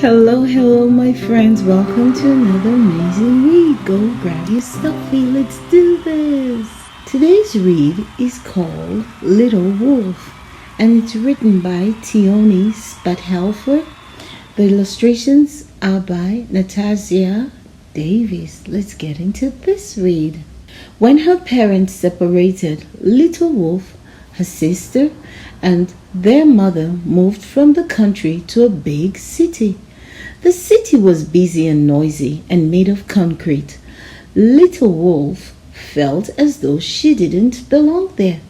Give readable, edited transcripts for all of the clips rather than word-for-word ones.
Hello, my friends. Welcome to another amazing read. Go grab your stuffy. Let's do this. Today's read is called Little Wolf, and it's written by Teoni Spathelfer. The illustrations are by Natasha Davis. Let's get into this read. When her parents separated, Little Wolf, her sister, and their mother moved from the country to a big city. The city was busy and noisy and made of concrete. Little Wolf felt as though she didn't belong there.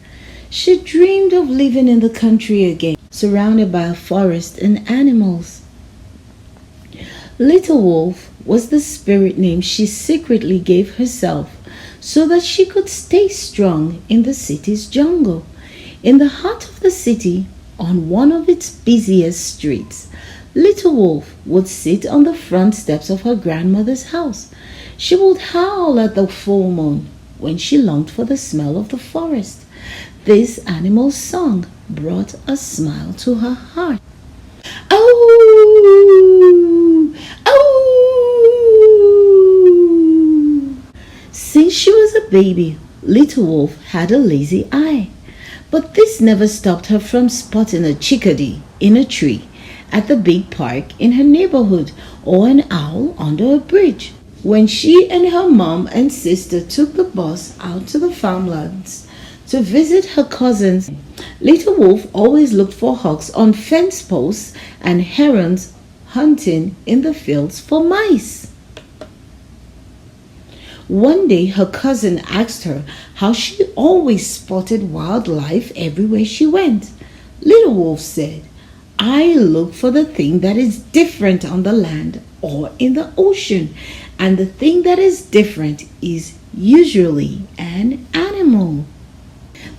She dreamed of living in the country again, surrounded by a forest and animals. Little Wolf was the spirit name she secretly gave herself so that she could stay strong in the city's jungle. In the heart of the city, on one of its busiest streets, Little Wolf would sit on the front steps of her grandmother's house. She would howl at the full moon when she longed for the smell of the forest. This animal's song brought a smile to her heart. Oh! Oh! Since she was a baby, Little Wolf had a lazy eye. But this never stopped her from spotting a chickadee in a tree at the big park in her neighborhood or an owl under a bridge. When she and her mom and sister took the bus out to the farmlands to visit her cousins, Little Wolf always looked for hawks on fence posts and herons hunting in the fields for mice. One day her cousin asked her how she always spotted wildlife everywhere she went. Little Wolf said, "I look for the thing that is different on the land or in the ocean, and the thing that is different is usually an animal."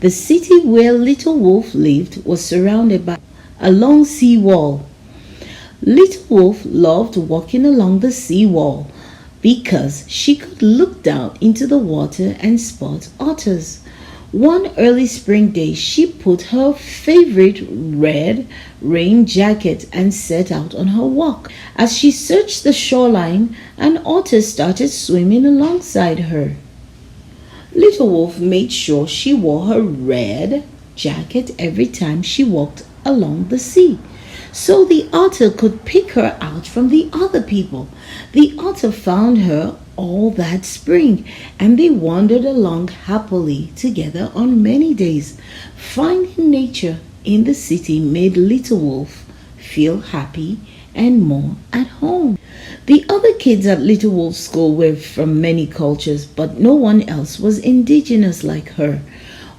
The city where Little Wolf lived was surrounded by a long sea wall. Little Wolf loved walking along the sea wall because she could look down into the water and spot otters. One early spring day, she put her favorite red rain jacket and set out on her walk. As she searched the shoreline, an otter started swimming alongside her. Little Wolf made sure she wore her red jacket every time she walked along the sea, so the otter could pick her out from the other people. The otter found her all that spring, and they wandered along happily together on many days. Finding nature in the city made Little Wolf feel happy and more at home. The other kids at Little Wolf's school were from many cultures, but no one else was indigenous like her.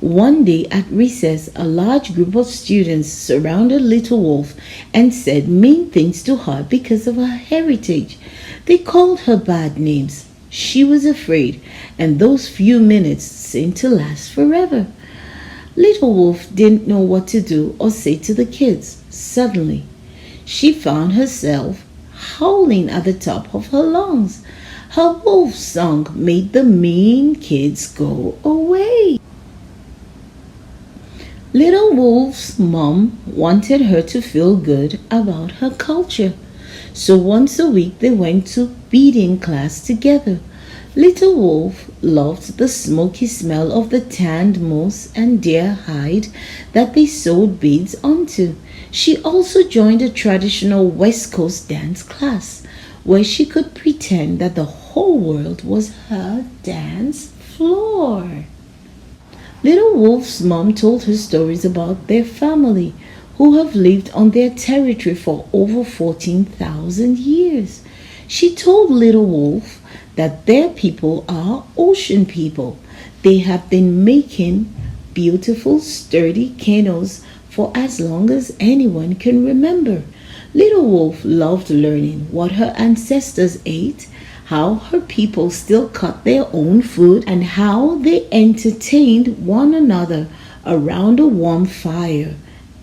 One day at recess, a large group of students surrounded Little Wolf and said mean things to her because of her heritage. They called her bad names. She was afraid, and those few minutes seemed to last forever. Little Wolf didn't know what to do or say to the kids. Suddenly, she found herself howling at the top of her lungs. Her wolf song made the mean kids go away. Little Wolf's mom wanted her to feel good about her culture, so once a week they went to beading class together. Little Wolf loved the smoky smell of the tanned moose and deer hide that they sewed beads onto. She also joined a traditional West Coast dance class, where she could pretend that the whole world was her dance floor. Little Wolf's mom told her stories about their family, who have lived on their territory for over 14,000 years. She told Little Wolf that their people are ocean people. They have been making beautiful, sturdy canoes for as long as anyone can remember. Little Wolf loved learning what her ancestors ate, how her people still cut their own food, and how they entertained one another around a warm fire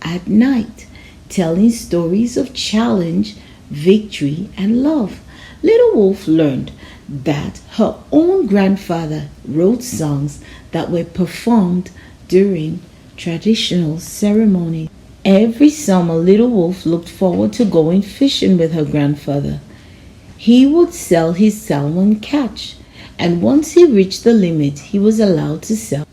at night, telling stories of challenge, victory, and love. Little Wolf learned that her own grandfather wrote songs that were performed during traditional ceremonies. Every summer, Little Wolf looked forward to going fishing with her grandfather. He would sell his salmon catch, and once he reached the limit, he was allowed to sell.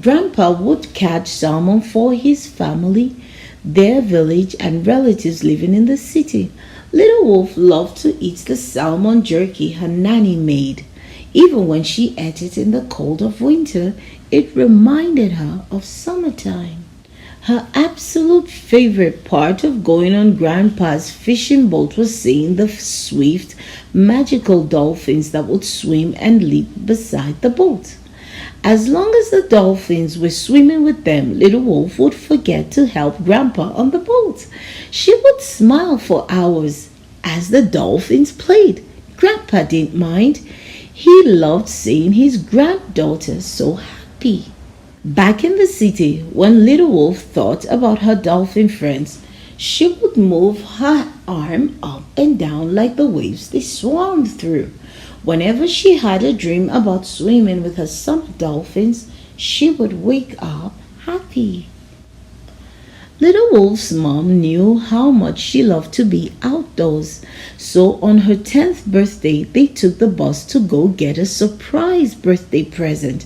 Grandpa would catch salmon for his family, their village, and relatives living in the city. Little Wolf loved to eat the salmon jerky her nanny made. Even when she ate it in the cold of winter, it reminded her of summertime. Her absolute favorite part of going on Grandpa's fishing boat was seeing the swift, magical dolphins that would swim and leap beside the boat. As long as the dolphins were swimming with them, Little Wolf would forget to help Grandpa on the boat. She would smile for hours as the dolphins played. Grandpa didn't mind. He loved seeing his granddaughter so happy. Back in the city, when Little Wolf thought about her dolphin friends, she would move her arm up and down like the waves they swarmed through. Whenever she had a dream about swimming with her summer dolphins, she would wake up happy. Little Wolf's mom knew how much she loved to be outdoors, so on her 10th birthday, they took the bus to go get a surprise birthday present.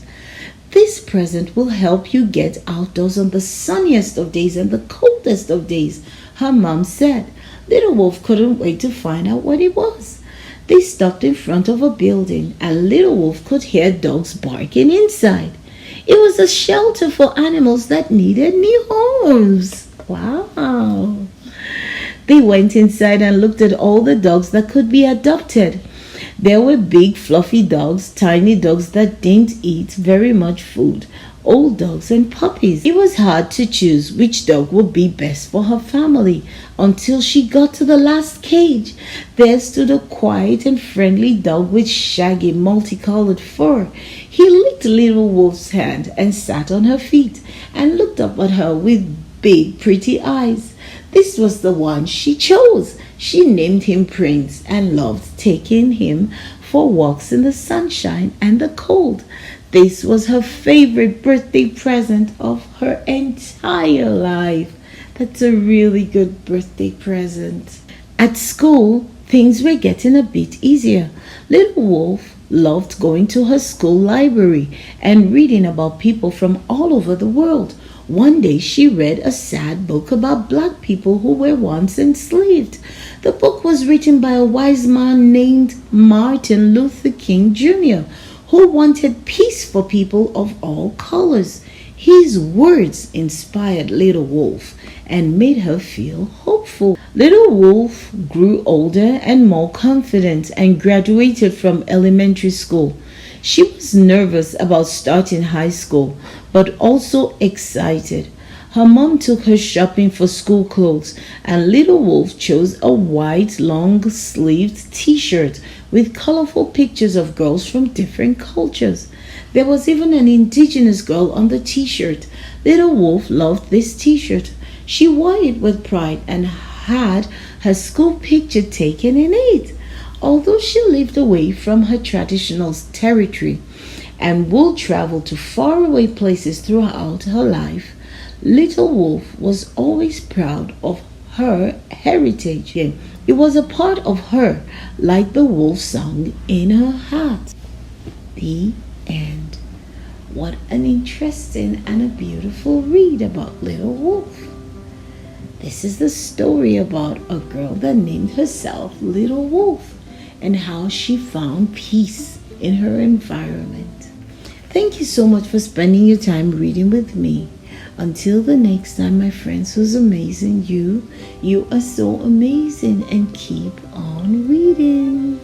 This present will help you get outdoors on the sunniest of days and the coldest of days, her mom said. Little Wolf couldn't wait to find out what it was. They stopped in front of a building, and Little Wolf could hear dogs barking inside. It was a shelter for animals that needed new homes. Wow! They went inside and looked at all the dogs that could be adopted. There were big fluffy dogs, tiny dogs that didn't eat very much food, old dogs and puppies. It was hard to choose which dog would be best for her family until she got to the last cage. There stood a quiet and friendly dog with shaggy multicolored fur. He licked Little Wolf's hand and sat on her feet and looked up at her with big pretty eyes. This was the one she chose. She named him Prince and loved taking him for walks in the sunshine and the cold. This was her favorite birthday present of her entire life. That's a really good birthday present. At school, things were getting a bit easier. Little Wolf loved going to her school library and reading about people from all over the world. One day she read a sad book about black people who were once enslaved. The book was written by a wise man named Martin Luther King Jr., who wanted peace for people of all colors. His words inspired Little Wolf and made her feel hopeful. Little Wolf grew older and more confident and graduated from elementary school. She was nervous about starting high school, but also excited. Her mom took her shopping for school clothes, and Little Wolf chose a white long-sleeved t-shirt with colorful pictures of girls from different cultures. There was even an indigenous girl on the t-shirt. Little Wolf loved this t-shirt. She wore it with pride and had her school picture taken in it. Although she lived away from her traditional territory and would travel to faraway places throughout her life, Little Wolf was always proud of her heritage. It was a part of her, like the wolf song in her heart. The end. What an interesting and a beautiful read about Little Wolf. This is the story about a girl that named herself Little Wolf and how she found peace in her environment. Thank you so much for spending your time reading with me. Until the next time, my friends, who's amazing, you are so amazing, and keep on reading.